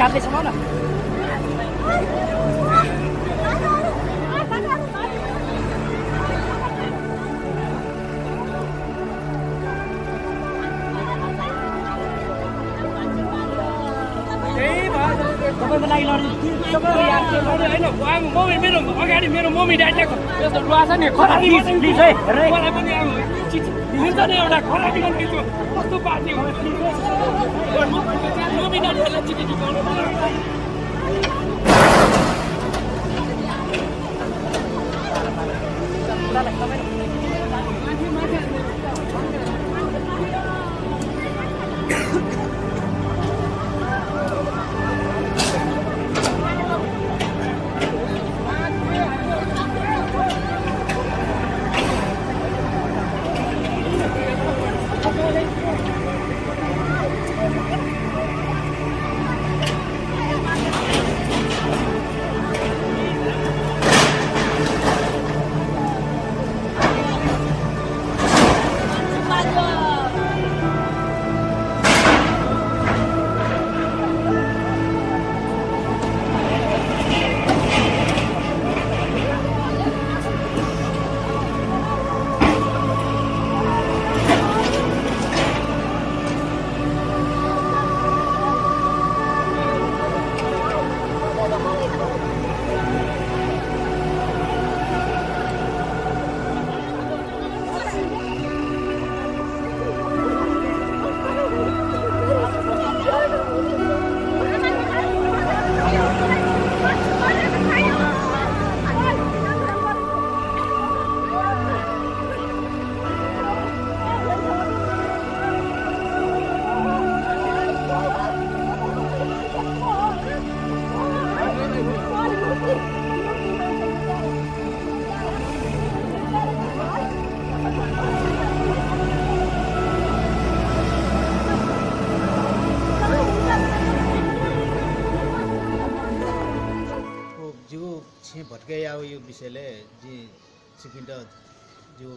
यादले समाउन तपाईँको लागि मेरो अगाडि मेरो मम्मी ड्याडीको यस्तो डुवा छ नि खराबी प्लिज है मलाई पनि हुन्छ नि एउटा खराबी गर्नु कस्तो पार्टी मम्मी ड्याडीहरूलाई चिठी दिनु भटकै आओ यो विषयले जी सिकिन्द जो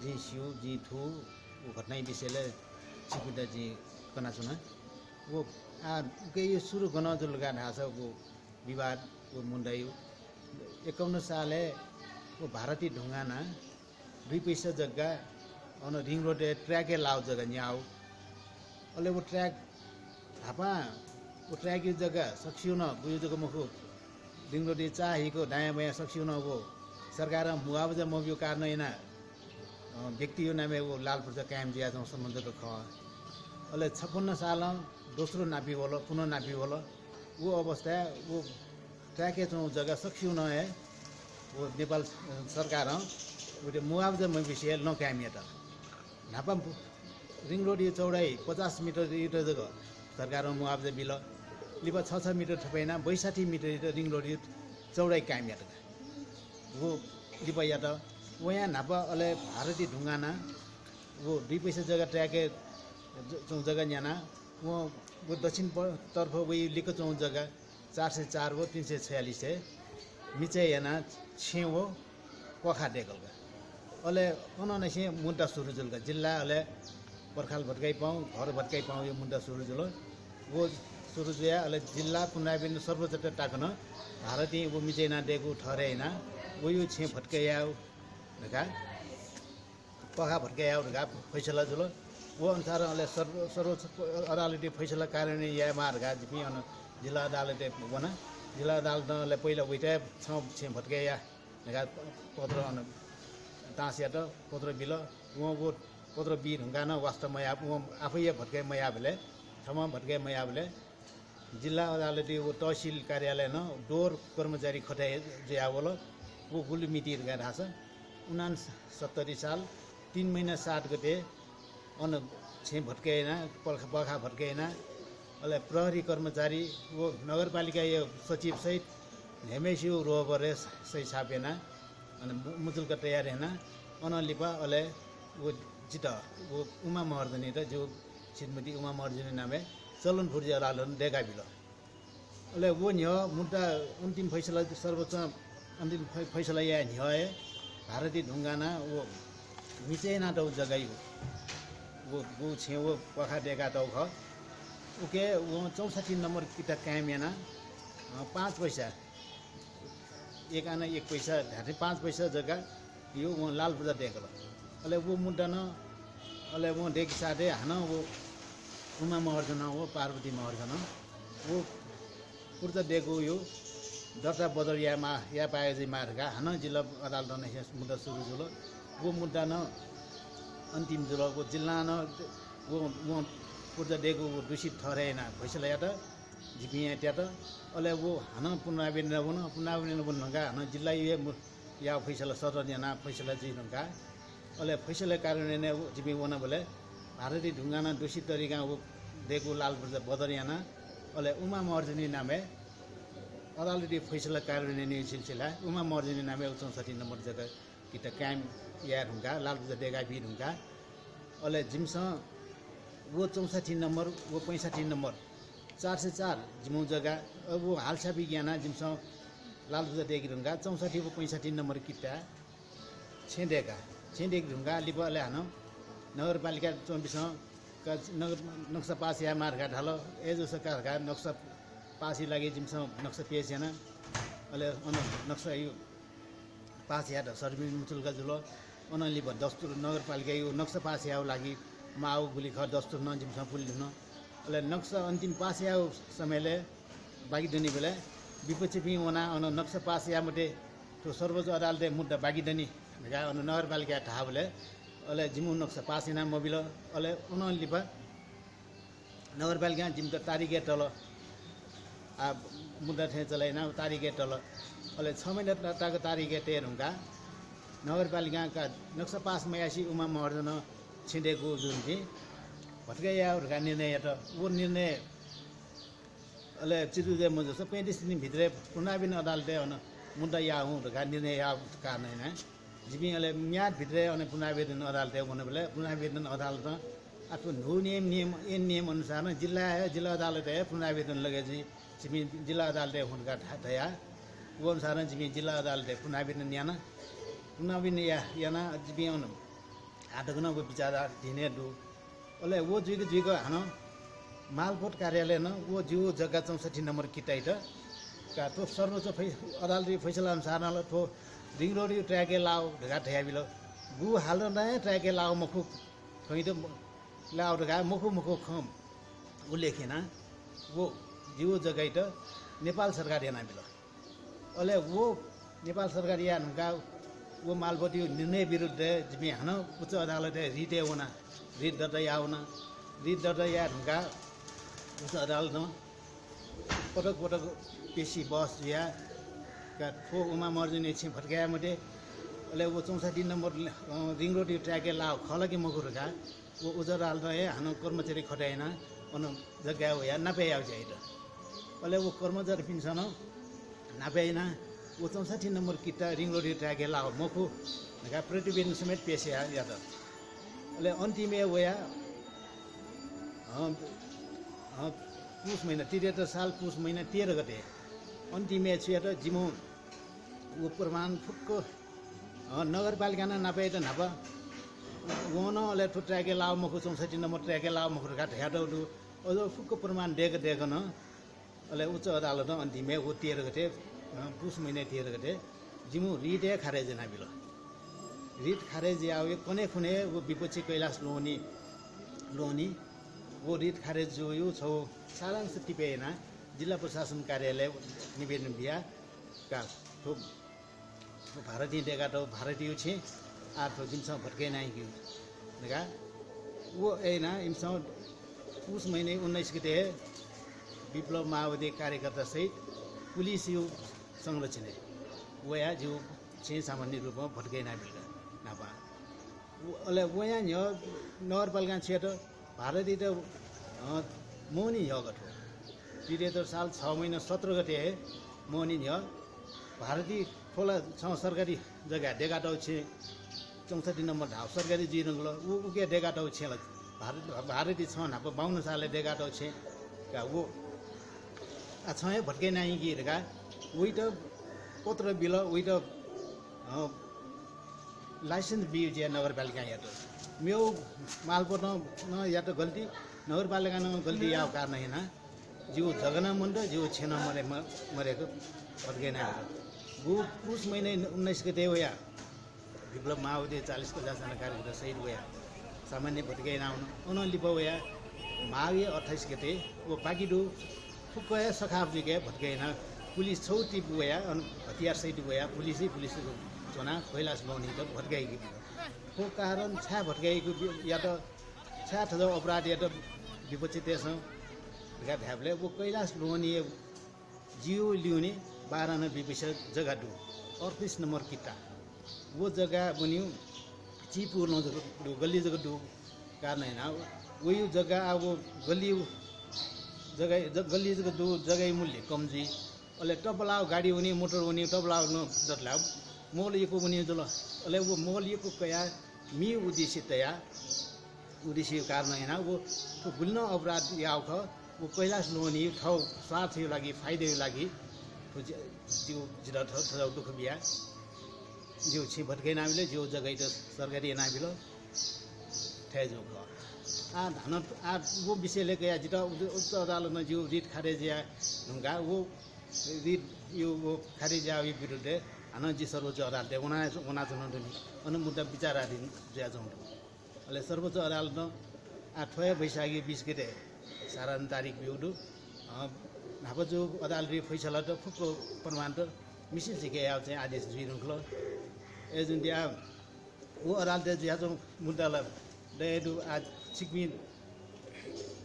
जी सिउ जी थु वो घटना विषयले सिकिन्द जी कना सुना वो के यो सुरु गन जो लगा ढासा वो विवाद वो मुंडायो 51 साले वो भारतीय ढुंगाना 2 पैसा जग्गा अन रिङ रोड ट्र्याक लाउ जग्गा न्याउ अले वो ट्र्याक थापा वो ट्र्याक यो जग्गा सक्सियो न बुझो जग्गा मुखु रिङरोडी चाहेको दायाँ बायाँ सक्सिउन अब सरकार मुआवजा मबियो कारण यना व्यक्ति यो नामे वो लाल पूर्जा कायम दिया जाऊँ सम्बन्धको ख अहिले 56 साल दोस्रो नापी होला पुनः नापी होला वो अवस्था वो ट्र्याके चौँ जग्गा सक्सिउन है वो नेपाल सरकार उठे मुआवजा विषय न कायम यता नापा रिङ रोड यो चौडाइ 50 मिटर यो जग्गा सरकार मुआवजा बिल लिपा 6 मिटर थपैना 62 मिटर रिङ रोड चौडाइ कायम यात वो लिपा यात वो यहाँ नापा अले भारतीय ढुङ्गाना वो 2 पैसा जग्गा ट्र्याके चौँ जग्गा न्याना वो दक्षिण तर्फ वही लिको चौँ जग्गा 404 वो 346 है मिचे याना 6 वो पखा डेकलका अले उन्होंने से मुद्दा सुरु जुलका जिल्ला अले पर्खाल भटकाई पाऊँ घर भटकाई पाऊँ यो मुद्दा सुरु जुल वो सुरु जुया अले जिल्ला पुनराबिन सर्वोच्च टाकन भारतीय वो मिचेना डेगु ठहरेना वो यो 6 भटकाया ढका पखा भटकाया ढका फैसला जुल वो अनुसार अले सर्वोच्च अदालती फैसला कार्यान्वयन या मार्गा जिपि अन जिल्ला अदालत बना जिल्ला अदालतले पहिला उइटा 6 भटकाया ढका पत्र अन तासिया त पत्र बिल वो पत्र बि ढुङ्गाना वास्तव मया आफै भटकाए मया भेले क्षमा भटकाए मया भेले जिल्ला अदालती वो तहसील कार्यालय न डोर कर्मचारी खटाए जे आवल वो गुली मिति गरा छ 69 साल 3 महिना 7 गते अन 6 भटकाएना पखा भटकाएना अले प्रहरी कर्मचारी वो नगरपालिका यो सचिव सहित हेमेसिउ रोबरे सही छापेना अनि मुजुलका तयार हैन अनलिपा अले वो जित वो उमा महर्जनी र जो श्रीमती उमा महर्जनी नामे चलन फुर्जा लालन देगा बिल अले वो न्य मुद्दा अन्तिम फैसला सर्वोच्च अन्तिम फैसला या न्य है भारतीय ढुङ्गाना वो मिचेना त जग्गा वो छे वो पखा देगा त ख ओके वो 64 नंबर किता कायम याना 5 पैसा एक आना 1 पैसा ढाटे 5 पैसा जग्गा यो वो लाल पूजा देखेको अले वो मुद्दा न अले वो देख साथे हान वो उमा महर्जन हो पार्वती महर्जन वो पूर्ता देखो यो दर्ता बदरियामा या पाए चाहिँ मार्गा हान जिल्ला अदालत ने मुद्दा सुरु जुलो वो मुद्दा न अन्तिम जुलो वो जिल्ला न वो पूर्ता देखो वो दूषित ठहरेन फैसला या त जिपिया त्या त अले वो हान पुनरावेदन बनगा हान जिल्ला या फैसला 17 जना फैसला जिनगा अले फैसला कारण ने जिपि वना बोले भारतीय ढुङ्गाना दूषित तरिका वो देखो लाल पूजा बदरियाना अले उमा महर्जनी नामे अदालती फैसला कार्यान्वयन सिलसिला उमा महर्जनी नामे 64 नंबर जगह किता कायम या ढुङ्गा लाल पूजा देगा भी ढुङ्गा अले जिमस वो 64 नंबर वो 65 नंबर 404 जिमु जगह वो हालसा विज्ञान जिमस लाल पूजा देगी ढुङ्गा 64 वो 65 नंबर किता छेदेगा ढुङ्गा लिपले हानो नगरपालिका 24 का नगर नक्सा पास या मार्गा ढालो ए जसो का नक्सा पासी लागि जिमस नक्सा पेस याना अले नक्सा यो पास या सर्भिस मुचुलका जुलो अनलि भ दस्तुर नगरपालिका यो नक्सा पास या लागि माउ गुली ख दस्तुर न जिमस पुलिस न अले नक्सा अन्तिम पास या समयले बागी दनी बेला विपक्षी पि वना अन नक्सा पास या मते तो सर्वोच्च अदालतले मुद्दा बागी दनी गा अन नगरपालिका ठाबले अले जिमु नक्सा पासिना मोबिल अले उनलिप नगरपालिका जिम त तारिखे तल आ मुद्दा थे चलाइना तारिखे तल अले 6 महिना ताको तारिखे तेर हुँगा नगरपालिका का नक्सा पास मयासी उमा महर्जन छिडेको जुन चाहिँ भटकाइयाहरुका निर्णय त वो निर्णय अले चितुजे म जस्तो 35 दिन भित्रै पुनरावेदन अदालतले अन मुद्दा या हुँका निर्णय या कारण हैन जिपिङले म्याद भित्रै अनि पुनरावेदन अदालत भन्नुले पुनरावेदन अदालत आफ्नो नियम अनुसार जिल्ला अदालत पुनरावेदन लगेपछि जिपि जिल्ला अदालत हुनका ठाया वो अनुसार जिपि जिल्ला अदालत पुनरावेदन याना जिपि आटकन वो विचार दिने दु अले वो जुइको हानो मालपोत कार्यालय न वो जिउ जग्गा 64 नम्बर किताइ त का तो सर्वोच्च अदालती फैसला अनुसार न तो रिङ रोड ट्र्याके लाओ ढगा ठ्याबिलो गु हाल न ट्र्याके लाओ मखु खै त लाओ ढगा मखु खम उ लेखेना वो जिउ जग्गा त नेपाल सरकार याना बिलो अले वो नेपाल सरकार या नुका वो मालपोती निर्णय विरुद्ध जिमि हान उच्च अदालत रिटे होना रिट दर्ता या होना रिट दर्ता या नुका उच्च अदालत पटक पेशी बस या का ठो उमा महर्जनी छि फटकाया मते अले वो 64 नम्बर रिङ रोड ट्र्याके लाओ खलकी मखुरका वो उजर हाल रहे हानो कर्मचारी खटाइना अन जग्गा हो या नापे आउ जाइ त अले वो कर्मचारी पिन्सन नापेना वो 64 नम्बर किता रिङ रोड ट्र्याके लाओ मखु का प्रतिवेदन समेत पेश या त अले अन्तिमे वया पुस महिना 73 साल पुस महिना 13 गते अन्तिमे छिया त जिमु वो प्रमाण फुक्क नगरपालिका नापे त नाप वोन अले ट्र्याके लाओ मखु 64 नम्बर ट्र्याके लाओ मखु का ठ्याटो अझ फुक्क प्रमाण देखन अले उच्च अदालत अन्तिमे वो 13 गते पुस महिना 13 गते जिमु रिटे खारेज नाबिलो रिट खारेज आयो कने खुने वो विपक्षी कैलाश लोनी वो रिट खारेज जो यो छौ सारांश टिपेना जिल्ला प्रशासन कार्यालय निवेदन दिया का तो भारतीय देगा तो भारतीय छे आ तो जिनसा भटके नाही कि देगा वो ए ना इनसा उस महीने 19 गते विप्लव माओवादी कार्यकर्ता सहित पुलिस यो संरक्षण है वो या जो छे सामान्य रूप में भटके नाही बिल्ला नापा वो अले वो या नगरपालिका क्षेत्र भारतीय तो मोनी यगत हो 73 साल 6 महिना 17 गते है मोनी य भारतीय खोला छ सरकारी जग्गा डेगाटाउ छे 64 नम्बर ढाउ सरकारी जिरंगलो उ के डेगाटाउ छे भारतीय छ ना 52 सालले डेगाटाउ छे का वो आ छय भटके नाही कि रेगा उइ त पत्र बिल उइ त लाइसेंस बिउ जे नगरपालिका या त म्यो मालपोत न या त गल्ती नगरपालिकामा गल्ती ಯಾವ ಕಾರಣ ಏನ जीव जगन मुंड जीव छेन मरेको भत्केन वो उस महीने 19 गते होया विप्लव माओवादी 40-50 जना कार्यकर्ता शहीद होया सामान्य भत्केन उन लिपो होया माघे 28 गते वो पाकिडु फुकया सखाफ जिके भत्केन पुलिस छौती होया हतियार सहित होया पुलिस जना कैलाश लौनी त भत्काइकी को कारण छा भत्काइको या त छा थ अपराध या त विपक्षी देश ढाबले वो कैलाश लोनी जियो लिउने 12 विपिस जगह दु 38 नंबर किता वो जगह बन्यो चिपुर न गल्ली जगह दु कारण हैन वही जगह अब गल्ली जगह दु जगह मूल्य कमजी अले टपलाव गाडी हुने मोटर हुने टपलाव न जतला मोल यको बन्यो जल अले वो मोल यको कया मी उद्देश्य कारण हैन वो गुल्न अपराध याउख वो कैलाश लोनी ठाउँ स्वार्थको लागि फाइदाको लागि जिउ जिरा ठाउँ दुःख बिहा जिउ छि भत्कै नामिले जिउ जग्गा त सरकारी नामिलो ठेजो आ धन आ वो विषयले गया जिता उच्च अदालतमा जिउ रिट खारेज या ढुङ्गा वो रिट यो वो खारेज या विरुद्ध हानजी सर्वोच्च अदालतले उना जुन मुद्दा विचाराधीन ज्या जाउँ अहिले सर्वोच्च अदालतमा 8 वैशाखी 20 गते 7 तारिख बिउडु नापजो अदालतले फैसला त फुक्को प्रमाण त मिसिल सिके आउ चाहिँ आदेश जुइरुखलो ए जुन dia वो अदालतले ज्याजो मुद्दाला देदु आज सिकमिन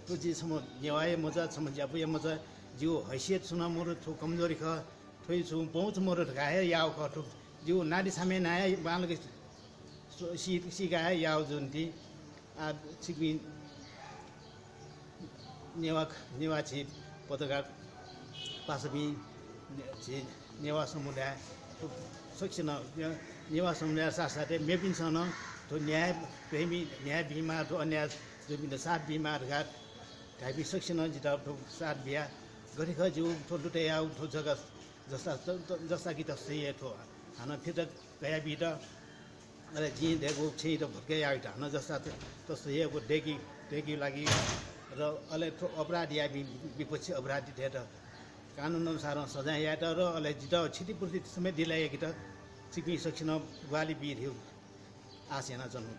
तुजी सम न्याय मजा समझा पुय मजा जिउ हैसियत सुना मोर थो कमजोरी ख थोइ छु पहुँच मोर गाए याउ ख थो जिउ नाडी सामे नाय बालके सिकाए याउ जुन ती आ सिकमिन नेवा छि पत्रकार पासबी छि नेवा समुदाय शिक्षण नेवा समुदाय साथसाथै मेपिनसँग तो न्याय प्रेमी न्याय बीमा तो अन्य जुन साथ बीमा घाट ढाबी शिक्षण जिता तो साथ बिहा गरेख जिउ थोटुटे आउ थो जग्गा जस्ता कि तस्तै थो हान फिर गया बिट अरे जी देखो छि त भत्कै आइट हान जस्ता तस्तै को डेकी लागि र अले अपराध या विपक्षी अपराधी थे त कानुन अनुसार सजाय या त र अले जिता क्षतिपूर्ति समेत दिलाएकी त सिक्किम शिक्षण ग्वाली बी थियो आसेना जन्म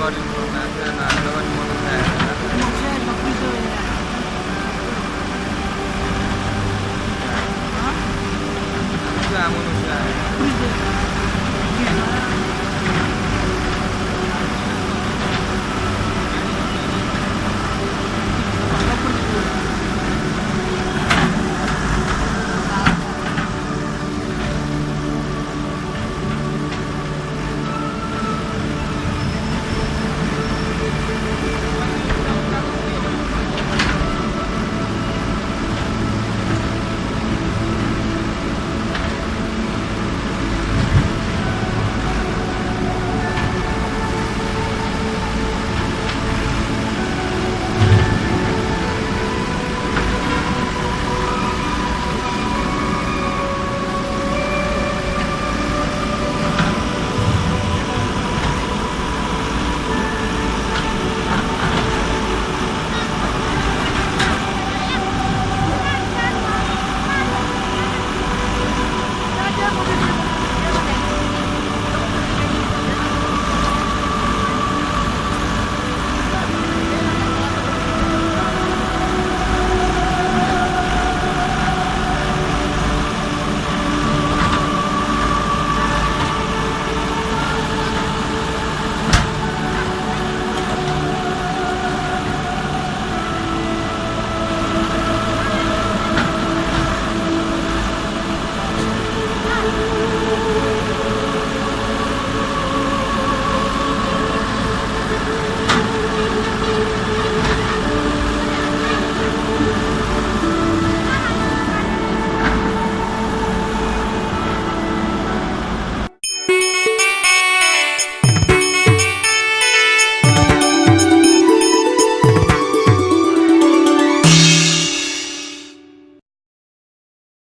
Nagawa din po natin, nagawa din mo